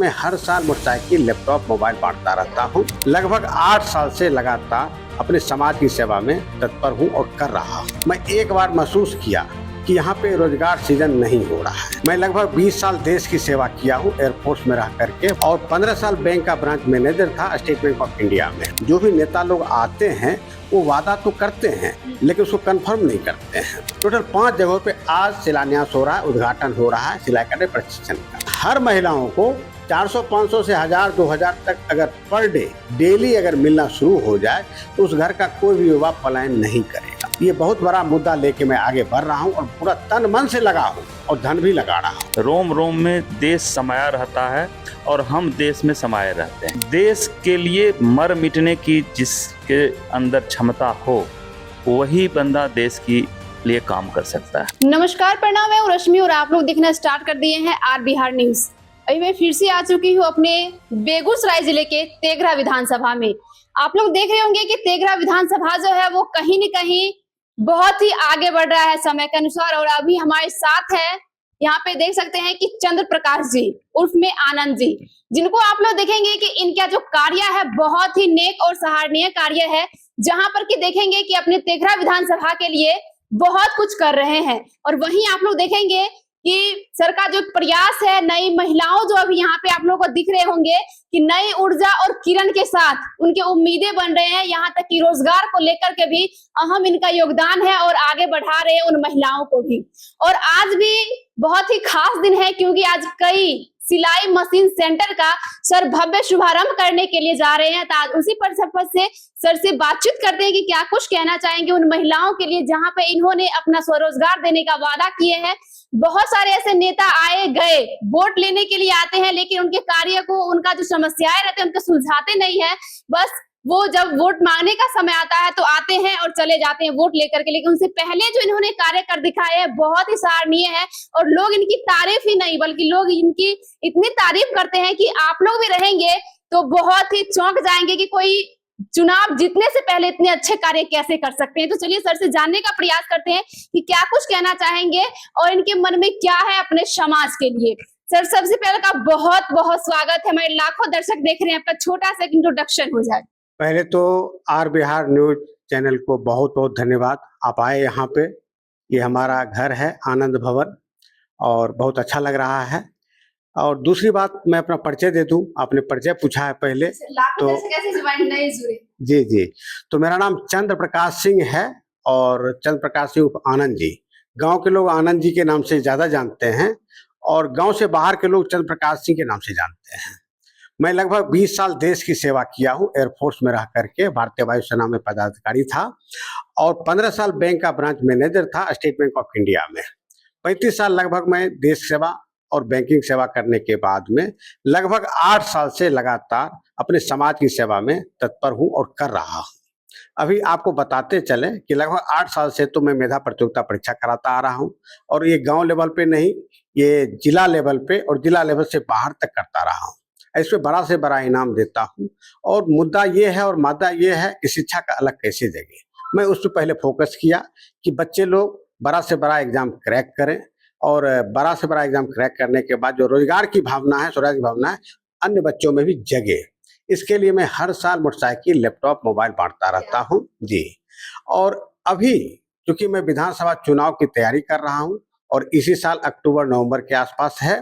मैं हर साल motorcycle, laptop, mobile बांटता रहता हूँ। लगभग 8 साल से लगातार अपने समाज की सेवा में तत्पर हूँ और कर रहा हूँ। मैं एक बार महसूस किया कि यहाँ पे रोजगार सृजन नहीं हो रहा है। मैं लगभग 20 साल देश की सेवा किया हूँ एयरफोर्स में रह करके, और 15 साल बैंक का ब्रांच मैनेजर था स्टेट बैंक ऑफ इंडिया में। जो भी नेता लोग आते हैं वो वादा तो करते हैं लेकिन उसको कंफर्म नहीं करते हैं। टोटल 5 जगहों पे आज शिलान्यास हो रहा है, उद्घाटन हो रहा है सिलाई कढ़ाई प्रशिक्षण का। हर महिलाओं को 400-500 से 1000-2000 तक अगर पर डे डेली अगर मिलना शुरू हो जाए तो उस घर का कोई भी युवा पलायन नहीं करेगा। ये बहुत बड़ा मुद्दा लेके मैं आगे बढ़ रहा हूँ और पूरा तन मन से लगा हूँ और धन भी लगा रहा हूँ। रोम रोम में देश समाया रहता है और हम देश में समाये रहते हैं। देश के लिए मर मिटने की जिसके अंदर क्षमता हो वही बंदा देश की लिए काम कर सकता है। नमस्कार, प्रणाम, मैं रश्मि और आप लोग देखना स्टार्ट कर दिए हैं आर बिहार न्यूज। अभी मैं फिर से आ चुकी हूँ अपने बेगूसराय जिले के तेघरा विधानसभा में। आप लोग देख रहे होंगे कि तेघरा विधानसभा जो है वो कहीं न कहीं बहुत ही आगे बढ़ रहा है समय के अनुसार। और अभी हमारे साथ है, यहाँ पे देख सकते हैं कि चंद्र प्रकाश जी उर्फ में आनंद जी, जिनको आप लोग देखेंगे कि इनका जो कार्य है बहुत ही नेक और सराहनीय कार्य है, जहां पर कि देखेंगे कि अपने तेघरा विधानसभा के लिए बहुत कुछ कर रहे हैं। और वहीं आप लोग देखेंगे कि सर का जो प्रयास है, नई महिलाओं जो अभी यहाँ पे आप लोगों को दिख रहे होंगे कि नई ऊर्जा और किरण के साथ उनके उम्मीदें बन रहे हैं। यहाँ तक कि रोजगार को लेकर के भी अहम इनका योगदान है और आगे बढ़ा रहे हैं उन महिलाओं को भी। और आज भी बहुत ही खास दिन है क्योंकि आज कई सिलाई मशीन सेंटर का सर भव्य शुभारंभ करने के लिए जा रहे हैं। तो आज उसी पर से सर से बातचीत करते हैं कि क्या कुछ कहना चाहेंगे उन महिलाओं के लिए जहां पे इन्होंने अपना स्वरोजगार देने का वादा किए हैं। बहुत सारे ऐसे नेता आए गए, वोट लेने के लिए आते हैं, लेकिन उनके कार्य को, उनका जो समस्याएं रहते हैं उनको सुलझाते नहीं है। बस वो जब वोट मांगने का समय आता है तो आते हैं और चले जाते हैं वोट लेकर के। लेकिन उनसे पहले जो इन्होंने कार्य कर दिखाए हैं बहुत ही सराहनीय है और लोग इनकी तारीफ ही नहीं बल्कि लोग इनकी इतनी तारीफ करते हैं कि आप लोग भी रहेंगे तो बहुत ही चौंक जाएंगे कि कोई चुनाव जीतने से पहले इतने अच्छे कार्य कैसे कर सकते हैं। तो चलिए सर से जानने का प्रयास करते हैं कि क्या कुछ कहना चाहेंगे और इनके मन में क्या है अपने समाज के लिए। सर, सबसे पहले का बहुत बहुत स्वागत है। हमारे लाखों दर्शक देख रहे हैं, आपका छोटा सा इंट्रोडक्शन हो जाए। पहले तो आर बिहार न्यूज चैनल को बहुत बहुत धन्यवाद, आप आए यहाँ पे। ये हमारा घर है आनंद भवन और बहुत अच्छा लग रहा है। और दूसरी बात मैं अपना परिचय दे दूं, आपने परिचय पूछा है पहले तो जी जी, तो मेरा नाम चंद्र प्रकाश सिंह है और चंद्र प्रकाश सिंह उर्फ आनंद जी। गांव के लोग आनंद जी के नाम से ज्यादा जानते हैं और गांव से बाहर के लोग चंद्र प्रकाश सिंह के नाम से जानते हैं। मैं लगभग 20 साल देश की सेवा किया हूँ एयरफोर्स में रह करके, भारतीय वायुसेना में पदाधिकारी था और 15 साल बैंक का ब्रांच मैनेजर था स्टेट बैंक ऑफ इंडिया में। 35 साल लगभग मैं देश सेवा और बैंकिंग सेवा करने के बाद में लगभग 8 साल से लगातार अपने समाज की सेवा में तत्पर हूँ और कर रहा हूँ। अभी आपको बताते चले कि लगभग 8 साल से तो मैं मेधा प्रतियोगिता परीक्षा कराता आ रहा हूँ और ये गांव लेवल पे नहीं, ये जिला लेवल पे और जिला लेवल से बाहर तक करता रहा हूँ। इसमें बड़ा से बड़ा इनाम देता हूँ और मुद्दा ये है और मादा ये है कि शिक्षा का अलग कैसे देंगे। मैं उस पर पहले फोकस किया कि बच्चे लोग बड़ा से बड़ा एग्जाम क्रैक करें और बड़ा से बड़ा एग्जाम क्रैक करने के बाद जो रोजगार की भावना है, स्वरोजगार की भावना है, अन्य बच्चों में भी जगे। इसके लिए मैं हर साल मोटरसाइकिल, लैपटॉप, मोबाइल बांटता रहता हूँ जी। और अभी चूंकि मैं विधानसभा चुनाव की तैयारी कर रहा हूँ और इसी साल अक्टूबर-नवंबर के आसपास है,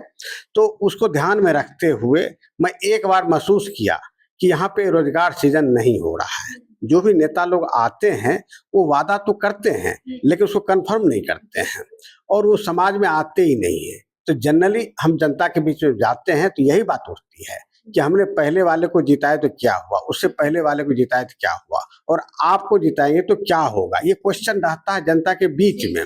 तो उसको ध्यान में रखते हुए मैं एक बार महसूस किया कि यहाँ पे रोजगार सृजन नहीं हो रहा है। जो भी नेता लोग आते हैं वो वादा तो करते हैं लेकिन उसको कंफर्म नहीं करते हैं और वो समाज में आते ही नहीं है। तो जनरली हम जनता के बीच में जाते हैं तो यही बात होती है कि हमने पहले वाले को जिताया तो क्या हुआ, उससे पहले वाले को जिताया तो क्या हुआ और आपको जिताएंगे तो क्या होगा, ये क्वेश्चन रहता है जनता के बीच में।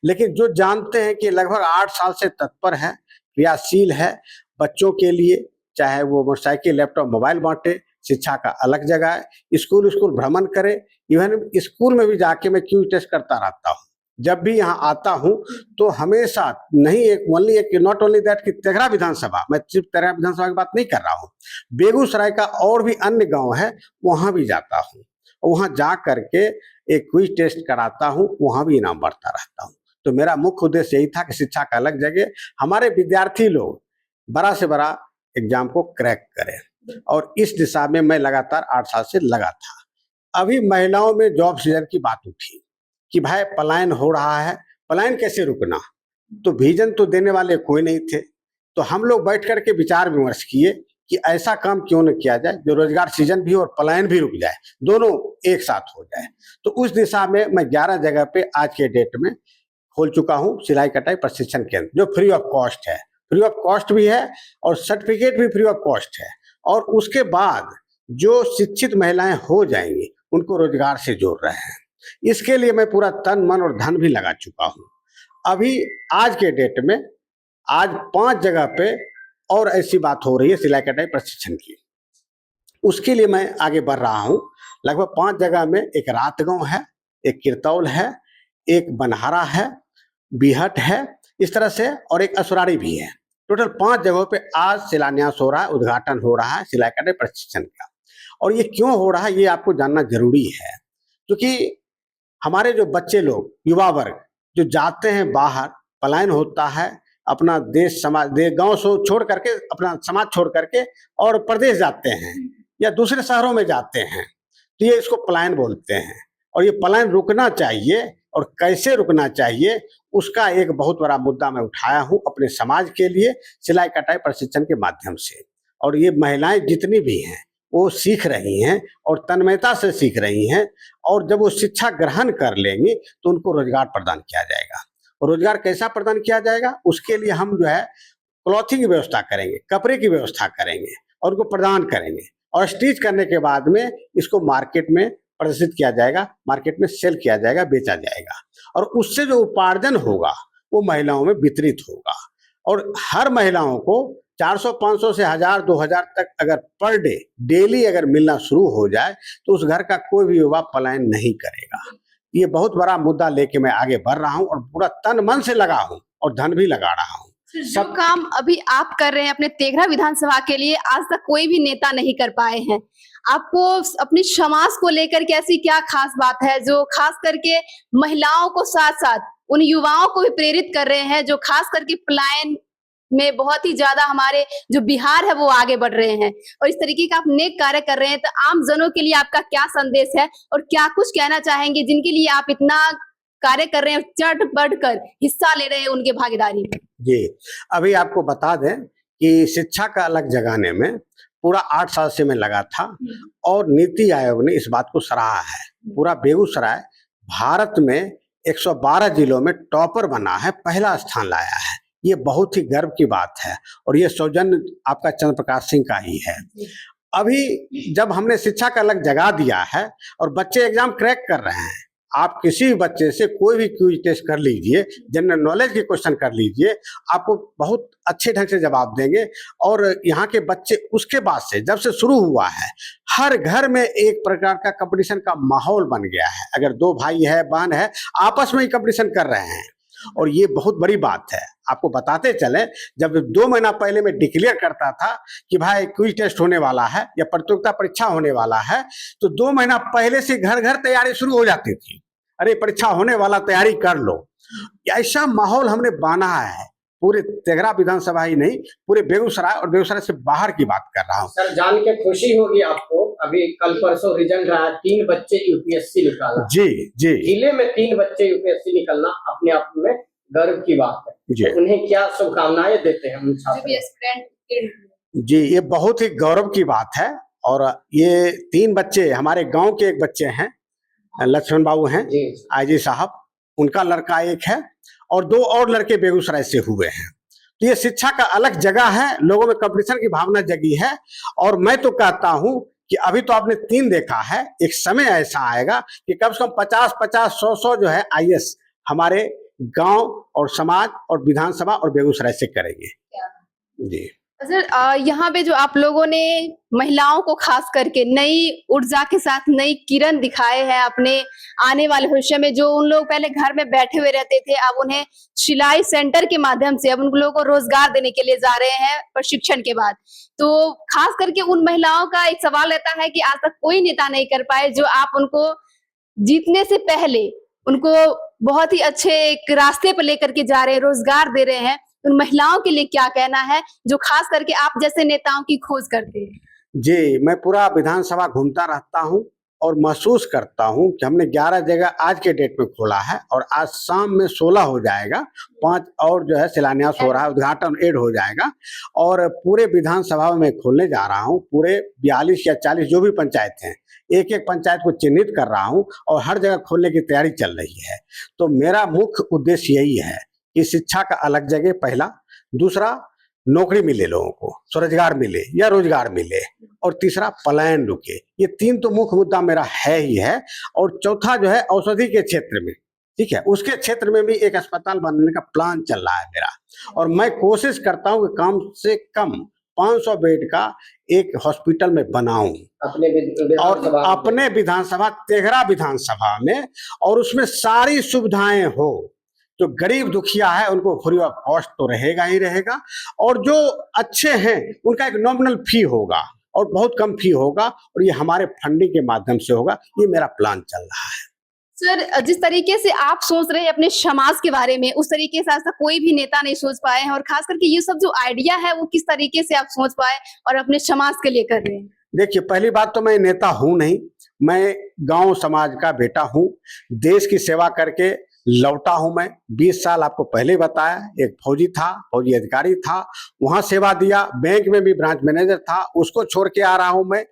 लेकिन जो जानते हैं कि लगभग 8 साल से तत्पर है, क्रियाशील है, बच्चों के लिए चाहे वो मोटरसाइकिल, लैपटॉप, मोबाइल बांटे, शिक्षा का अलग जगह है, स्कूल भ्रमण करे। इवन स्कूल में भी जाके मैं क्यू टेस्ट करता रहता हूँ। जब भी यहाँ आता हूँ तो हमेशा नहीं एक नॉट ओनली दैट कि तेघरा विधानसभा, मैं सिर्फ तेघरा विधानसभा की बात नहीं कर रहा हूँ, बेगूसराय का और भी अन्य गांव है वहां भी जाता हूँ, वहां जा करके एक क्विज टेस्ट कराता हूँ, वहां भी इनाम बढ़ता रहता हूँ। तो मेरा मुख्य उद्देश्य यही था कि शिक्षा का अलग जगह, हमारे विद्यार्थी लोग बड़ा से बड़ा एग्जाम को क्रैक करें। और इस दिशा में मैं लगातार 8 साल से लगा था। अभी महिलाओं में जॉब सीजन की बात उठी कि भाई पलायन हो रहा है, पलायन कैसे रुकना। तो विजन तो देने वाले कोई नहीं थे। तो हम लोग बैठ करके विचार विमर्श किए कि ऐसा काम क्यों न किया जाए जो रोजगार सीजन भी और पलायन भी रुक जाए, दोनों एक साथ हो जाए। तो उस दिशा में मैं 11 जगह पे आज के डेट में खोल चुका हूँ सिलाई कटाई प्रशिक्षण केंद्र, जो फ्री ऑफ कॉस्ट है। फ्री ऑफ कॉस्ट भी है और सर्टिफिकेट भी फ्री ऑफ कॉस्ट है। और उसके बाद जो शिक्षित महिलाएं हो जाएंगी उनको रोजगार से जोड़ रहे हैं। इसके लिए मैं पूरा तन मन और धन भी लगा चुका हूँ। अभी आज के डेट में आज 5 जगह पे और ऐसी बात हो रही है सिलाई कटाई प्रशिक्षण की। उसके लिए मैं आगे बढ़ रहा हूँ। लगभग 5 जगह में एक रातगांव है, एक किरतौल है, एक बनहारा है, बिहट है, इस तरह से, और एक असुरारी भी है। टोटल 5 जगहों पे आज शिलान्यास हो रहा है, उद्घाटन हो रहा है सिलाई कटाई प्रशिक्षण का। और ये क्यों हो रहा है ये आपको जानना जरूरी है, क्योंकि हमारे जो बच्चे लोग, युवा वर्ग जो जाते हैं बाहर, पलायन होता है, अपना देश समाज गांव से छोड़ करके, अपना समाज छोड़ करके और प्रदेश जाते हैं या दूसरे शहरों में जाते हैं, तो ये इसको पलायन बोलते हैं। और ये पलायन रुकना चाहिए, और कैसे रुकना चाहिए उसका एक बहुत बड़ा मुद्दा मैं उठाया हूँ अपने समाज के लिए सिलाई कटाई प्रशिक्षण के माध्यम से। और ये महिलाएं जितनी भी हैं वो सीख रही हैं और तन्मयता से सीख रही हैं। और जब वो शिक्षा ग्रहण कर लेंगी तो उनको रोजगार प्रदान किया जाएगा। और रोजगार कैसा प्रदान किया जाएगा, उसके लिए हम जो है क्लॉथिंग की व्यवस्था करेंगे, कपड़े की व्यवस्था करेंगे और उनको प्रदान करेंगे। और स्टिच करने के बाद में इसको मार्केट में प्रदर्शित किया जाएगा, मार्केट में सेल किया जाएगा, बेचा जाएगा। और उससे जो उपार्जन होगा वो महिलाओं में वितरित होगा। और हर महिलाओं को 400, 500 से 1000, 2000 तक अगर पर डे डेली अगर मिलना शुरू हो जाए तो उस घर का कोई भी युवा पलायन नहीं करेगा। ये बहुत बड़ा मुद्दा लेके मैं आगे बढ़ रहा हूँ और पूरा तन मन से लगा हूँ और धन भी लगा रहा हूँ। जो काम अभी आप कर रहे हैं अपने तेघरा विधानसभा के लिए, आज तक कोई भी नेता नहीं कर पाए हैं। आपको अपनी समाज को लेकर के ऐसी क्या खास बात है जो खास करके महिलाओं को साथ साथ उन युवाओं को भी प्रेरित कर रहे हैं, जो खास करके पलायन में बहुत ही ज्यादा हमारे जो बिहार है वो आगे बढ़ रहे हैं, और इस तरीके का आप नेक कार्य कर रहे हैं। तो आम जनों के लिए आपका क्या संदेश है और क्या कुछ कहना चाहेंगे जिनके लिए आप इतना कार्य कर रहे हैं, चढ़ बढ़ कर हिस्सा ले रहे हैं उनके भागीदारी में? जी, अभी आपको बता दें कि शिक्षा का अलग जगाने में पूरा 8 साल से मैं लगा था और नीति आयोग ने इस बात को सराहा है। पूरा बेगूसराय भारत में 112 जिलों में टॉपर बना है, पहला स्थान लाया है। ये बहुत ही गर्व की बात है और ये सौजन्य आपका चंद्र प्रकाश सिंह का ही है। अभी जब हमने शिक्षा का अलग जगा दिया है और बच्चे एग्जाम क्रैक कर रहे हैं, आप किसी भी बच्चे से कोई भी क्विज टेस्ट कर लीजिए, जनरल नॉलेज के क्वेश्चन कर लीजिए, आपको बहुत अच्छे ढंग से जवाब देंगे। और यहाँ के बच्चे उसके बाद से जब से शुरू हुआ है, हर घर में एक प्रकार का कंपटीशन का माहौल बन गया है। अगर 2 भाई है, बहन है, आपस में ही कंपटीशन कर रहे हैं और ये बहुत बड़ी बात है। आपको बताते चले, जब 2 महीना पहले मैं डिक्लेयर करता था कि भाई क्विज टेस्ट होने वाला है या प्रतियोगिता परीक्षा होने वाला है, तो 2 महीना पहले से घर घर तैयारी शुरू हो जाती थी। अरे परीक्षा होने वाला, तैयारी कर लो। ऐसा माहौल हमने बांधा है पूरे तेघरा विधानसभा ही नहीं, पूरे बेगूसराय और बेगूसराय से बाहर की बात कर रहा हूँ। सर, जान के खुशी होगी आपको, अभी कल परसों रिजल्ट रहा, 3 बच्चे यूपीएससी निकाला। जी जी, जिले में 3 बच्चे यूपीएससी निकलना अपने आप में गर्व की बात है। तो उन्हें क्या शुभकामनाएं देते हैं उन छात्रों? जी, ये बहुत ही गौरव की बात है। और ये 3 बच्चे हमारे गांव के एक बच्चे हैं, लक्ष्मण बाबू हैं, आईजी साहब, उनका लड़का एक है और 2 और लड़के बेगूसराय से हुए हैं। तो ये शिक्षा का अलग जगह है, लोगों में कंपटीशन की भावना जगी है। और मैं तो कहता हूं कि अभी तो आपने 3 देखा है, एक समय ऐसा आएगा कि कम से कम 50-50, 100-100 जो है आईएएस हमारे गांव और समाज और विधानसभा और बेगूसराय से करेंगे। जी सर, यहाँ पे जो आप लोगों ने महिलाओं को खास करके नई ऊर्जा के साथ नई किरण दिखाए हैं अपने आने वाले भविष्य में, जो उन लोग पहले घर में बैठे हुए रहते थे, अब उन्हें सिलाई सेंटर के माध्यम से अब उन लोगों को रोजगार देने के लिए जा रहे हैं प्रशिक्षण के बाद। तो खास करके उन महिलाओं का एक सवाल रहता है कि आज तक कोई नेता नहीं कर पाए, जो आप उनको जीतने से पहले उनको बहुत ही अच्छे एक रास्ते पर लेकर के जा रहे हैं, रोजगार दे रहे हैं। उन महिलाओं के लिए क्या कहना है जो खास करके आप जैसे नेताओं की खोज करते हैं? जी, मैं पूरा विधानसभा घूमता रहता हूँ और महसूस करता हूँ कि हमने 11 जगह आज के डेट में खोला है और आज शाम में 16 हो जाएगा, 5 और जो है शिलान्यास हो रहा है, उद्घाटन ऐड हो जाएगा और पूरे विधानसभा में खोलने जा रहा हूँ। पूरे 42 या 40 जो भी पंचायत हैं, एक-एक पंचायत को चिन्हित कर रहा हूँ और हर जगह खोलने की तैयारी चल रही है। तो मेरा मुख्य उद्देश्य यही है कि शिक्षा का अलग जगह पहला, दूसरा नौकरी मिले लोगों को, स्वरोजगार मिले या रोजगार मिले, और तीसरा पलायन रुके। ये 3 तो मुख्य मुद्दा मेरा है ही है। और चौथा जो है औषधि के क्षेत्र में, ठीक है, उसके क्षेत्र में भी एक अस्पताल बनने का प्लान चल रहा है मेरा, और मैं कोशिश करता हूँ कि कम से कम 500 बेड का एक हॉस्पिटल में बनाऊं और अपने विधानसभा तेघरा विधानसभा में, और उसमें सारी सुविधाएं हो। जो गरीब दुखिया है उनको फ्री ऑफ कॉस्ट तो रहेगा ही रहेगा, और जो अच्छे हैं उनका एक नॉमिनल फी होगा और बहुत कम फी होगा, और ये हमारे फंडिंग के माध्यम से होगा। ये मेरा प्लान चल रहा है। सर, जिस तरीके से आप सोच रहे हैं अपने समाज के बारे में, उस तरीके से आज तक कोई भी नेता नहीं सोच पाए हैं, और खास करके ये सब जो आइडिया है वो किस तरीके से आप सोच पाए और अपने समाज के लिए कर रहे हैं? देखिए, पहली बात तो मैं नेता हूं नहीं, मैं गांव समाज का बेटा हूं। देश की सेवा करके लौटा हूं मैं। 20 साल आपको पहले ही बताया, एक फौजी था, फौजी अधिकारी था, वहां सेवा दिया। बैंक में भी ब्रांच मैनेजर था, उसको छोड़ के आ रहा हूं मैं।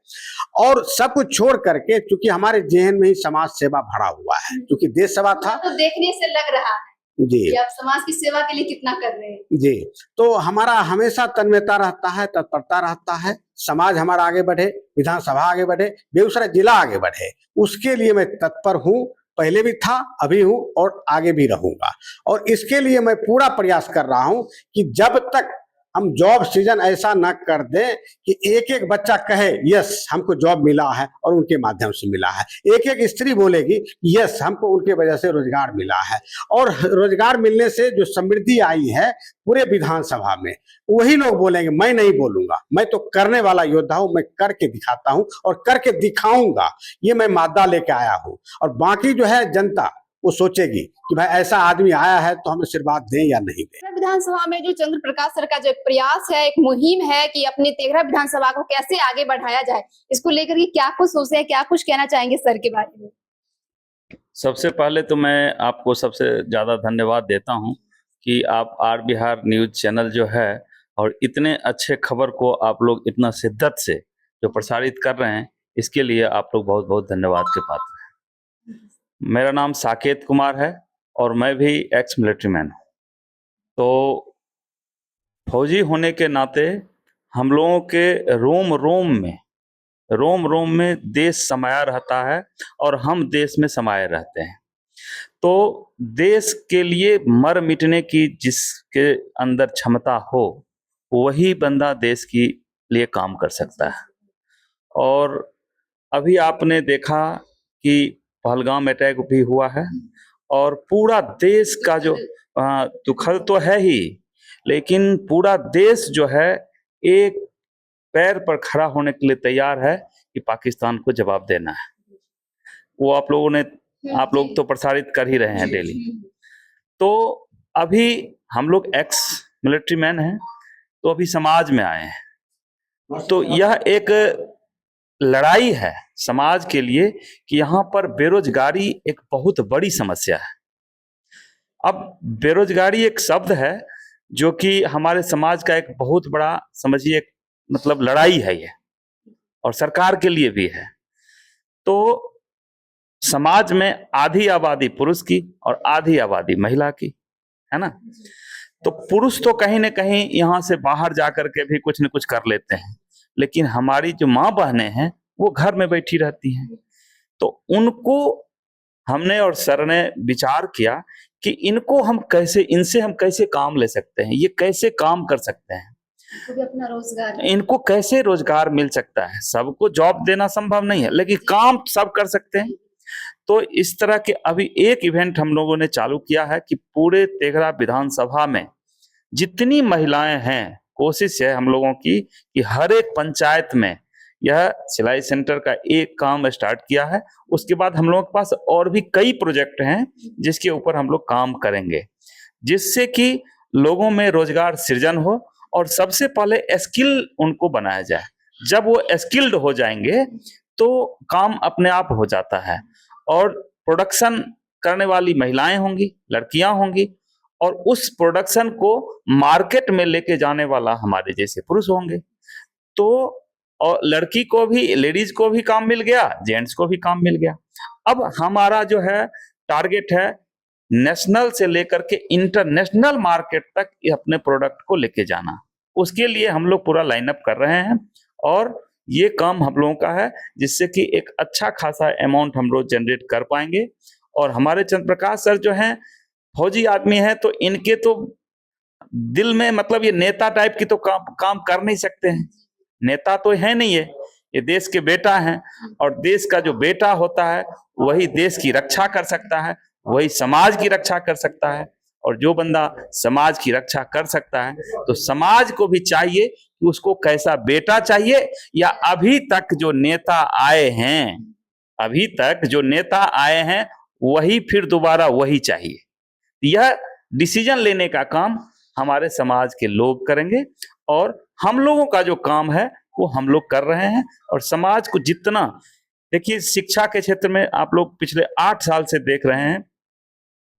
और सब कुछ छोड़ करके, क्योंकि हमारे जेहन में ही समाज सेवा भरा हुआ है, क्योंकि देश सेवा था। तो देखने से लग रहा है जी कि आप समाज की सेवा के लिए कितना कर रहे हैं। जी, तो हमारा हमेशा तन्मयता रहता है, तत्परता रहता है, समाज हमारा आगे बढ़े, विधानसभा आगे बढ़े, बेगूसराय जिला आगे बढ़े, उसके लिए मैं तत्पर हूँ। पहले भी था, अभी हूँ और आगे भी रहूंगा। और इसके लिए मैं पूरा प्रयास कर रहा हूँ कि जब तक हम जॉब सीजन ऐसा न कर दें कि एक एक बच्चा कहे यस हमको जॉब मिला है और उनके माध्यम से मिला है, एक एक स्त्री बोलेगी यस हमको उनके वजह से रोजगार मिला है, और रोजगार मिलने से जो समृद्धि आई है पूरे विधानसभा में, वही लोग बोलेंगे, मैं नहीं बोलूंगा। मैं तो करने वाला योद्धा हूं, मैं करके दिखाता हूं और करके दिखाऊंगा। ये मैं मादा लेके आया हूं, और बाकी जो है जनता वो सोचेगी कि भाई ऐसा आदमी आया है तो हम आशीर्वाद दें या नहीं दें। विधानसभा में जो चंद्र प्रकाश सर का जो एक प्रयास है, एक मुहिम है कि अपने तेघरा विधानसभा को कैसे आगे बढ़ाया जाए, इसको लेकर के क्या कुछ सोचे हैं, क्या कुछ कहना चाहेंगे सर के बारे में? सबसे पहले तो मैं आपको सबसे ज़्यादा धन्यवाद देता हूं कि आप आर बिहार न्यूज चैनल जो है, और इतने अच्छे खबर को आप लोग इतना शिद्दत से जो प्रसारित कर रहे हैं, इसके लिए आप लोग बहुत बहुत धन्यवाद के पात्र हैं। मेरा नाम साकेत कुमार है और मैं भी एक्स मिलिट्री मैन हूँ। तो फौजी होने के नाते हम लोगों के रोम रोम में देश समाया रहता है और हम देश में समाये रहते हैं। तो देश के लिए मर मिटने की जिसके अंदर क्षमता हो, वही बंदा देश के लिए काम कर सकता है। और अभी आपने देखा कि पहलगाम अटैक भी हुआ है, और पूरा देश का जो दुखद तो है ही, लेकिन पूरा देश जो है एक पैर पर खड़ा होने के लिए तैयार है कि पाकिस्तान को जवाब देना है। वो आप लोग तो प्रसारित कर ही रहे हैं डेली। तो अभी हम लोग एक्स मिलिट्री मैन हैं, तो अभी समाज में आए हैं। तो यह एक लड़ाई है समाज के लिए कि यहाँ पर बेरोजगारी एक बहुत बड़ी समस्या है। अब बेरोजगारी एक शब्द है जो कि हमारे समाज का एक बहुत बड़ा, समझिए, मतलब लड़ाई है ये, और सरकार के लिए भी है। तो समाज में आधी आबादी पुरुष की और आधी आबादी महिला की है ना। तो पुरुष तो कहीं ना कहीं यहाँ से बाहर जाकर के भी कुछ न कुछ कर लेते हैं, लेकिन हमारी जो माँ बहनें हैं वो घर में बैठी रहती हैं। तो उनको हमने और सर ने विचार किया कि इनसे हम कैसे काम ले सकते हैं, ये कैसे काम कर सकते हैं, अपना रोजगार, इनको कैसे रोजगार मिल सकता है। सबको जॉब देना संभव नहीं है, लेकिन काम सब कर सकते हैं। तो इस तरह के अभी एक इवेंट हम लोगों ने चालू किया है कि पूरे तेघरा विधानसभा में जितनी महिलाएं हैं, कोशिश है हम लोगों की कि हर एक पंचायत में यह सिलाई सेंटर का एक काम स्टार्ट किया है। उसके बाद हम लोगों के पास और भी कई प्रोजेक्ट हैं जिसके ऊपर हम लोग काम करेंगे, जिससे कि लोगों में रोजगार सृजन हो और सबसे पहले स्किल उनको बनाया जाए। जब वो स्किल्ड हो जाएंगे तो काम अपने आप हो जाता है और प्रोडक्शन करने वाली महिलाएं होंगी, लड़कियां होंगी और उस प्रोडक्शन को मार्केट में लेके जाने वाला हमारे जैसे पुरुष होंगे। तो और लड़की को भी, लेडीज को भी काम मिल गया, जेंट्स को भी काम मिल गया। अब हमारा जो है टारगेट है नेशनल से लेकर के इंटरनेशनल मार्केट तक अपने प्रोडक्ट को लेके जाना। उसके लिए हम लोग पूरा लाइनअप कर रहे हैं और ये काम हम लोगों का है, जिससे कि एक अच्छा खासा अमाउंट हम लोग जनरेट कर पाएंगे। और हमारे चंद्र प्रकाश सर जो हैं फौजी आदमी हैं, तो इनके तो दिल में मतलब ये नेता टाइप की तो काम कर नहीं सकते हैं। नेता तो है नहीं, ये देश के बेटा हैं और देश का जो बेटा होता है वही देश की रक्षा कर सकता है, वही समाज की रक्षा कर सकता है। और जो बंदा समाज की रक्षा कर सकता है तो समाज को भी चाहिए कि उसको कैसा बेटा चाहिए, या अभी तक जो नेता आए हैं वही फिर दोबारा वही चाहिए। यह डिसीजन लेने का काम हमारे समाज के लोग करेंगे और हम लोगों का जो काम है वो हम लोग कर रहे हैं। और समाज को जितना, देखिए शिक्षा के क्षेत्र में आप लोग पिछले 8 साल से देख रहे हैं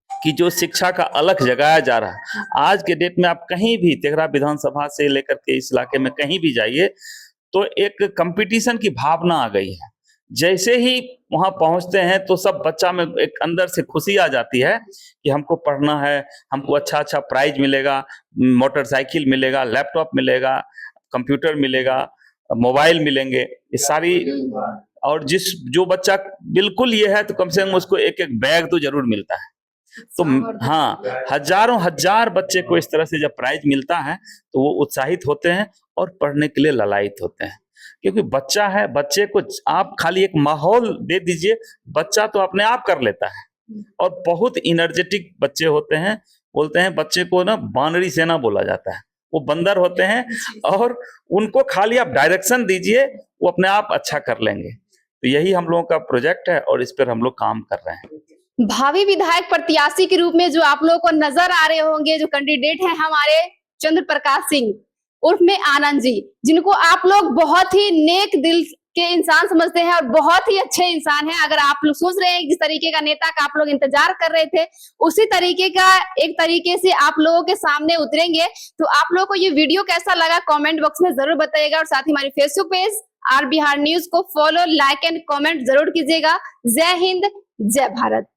कि जो शिक्षा का अलग जगाया जा रहा है। आज के डेट में आप कहीं भी तेघरा विधानसभा से लेकर के इस इलाके में कहीं भी जाइए तो एक कंपटीशन की भावना आ गई है। जैसे ही वहां पहुंचते हैं तो सब बच्चा में एक अंदर से खुशी आ जाती है कि हमको पढ़ना है, हमको अच्छा अच्छा प्राइज मिलेगा, मोटरसाइकिल मिलेगा, लैपटॉप मिलेगा, कंप्यूटर मिलेगा, मोबाइल मिलेंगे, ये सारी। और जो बच्चा बिल्कुल ये है तो कम से कम उसको एक एक बैग तो जरूर मिलता है। तो हाँ, हजारों हजार बच्चे को इस तरह से जब प्राइज मिलता है तो वो उत्साहित होते हैं और पढ़ने के लिए ललायित होते हैं। क्योंकि बच्चा है, बच्चे को आप खाली एक माहौल दे दीजिए, बच्चा तो अपने आप कर लेता है। और बहुत इनर्जेटिक बच्चे होते हैं, बोलते हैं बच्चे को ना बानरी सेना बोला जाता है, वो बंदर होते हैं और उनको खाली आप डायरेक्शन दीजिए वो अपने आप अच्छा कर लेंगे। तो यही हम लोगों का प्रोजेक्ट है और इस पर हम लोग काम कर रहे हैं। भावी विधायक प्रत्याशी के रूप में जो आप लोगों को नजर आ रहे होंगे, जो कैंडिडेट हैं हमारे चंद्र प्रकाश सिंह उर्फ में आनंद जी, जिनको आप लोग बहुत ही नेक दिल के इंसान समझते हैं और बहुत ही अच्छे इंसान हैं। अगर आप लोग सोच रहे हैं जिस तरीके का नेता का आप लोग इंतजार कर रहे थे, उसी तरीके का एक तरीके से आप लोगों के सामने उतरेंगे। तो आप लोगों को ये वीडियो कैसा लगा कमेंट बॉक्स में जरूर बताइएगा और साथ ही हमारी Facebook page R Bihar news को फॉलो, लाइक एंड कमेंट जरूर कीजिएगा। जय हिंद, जय भारत।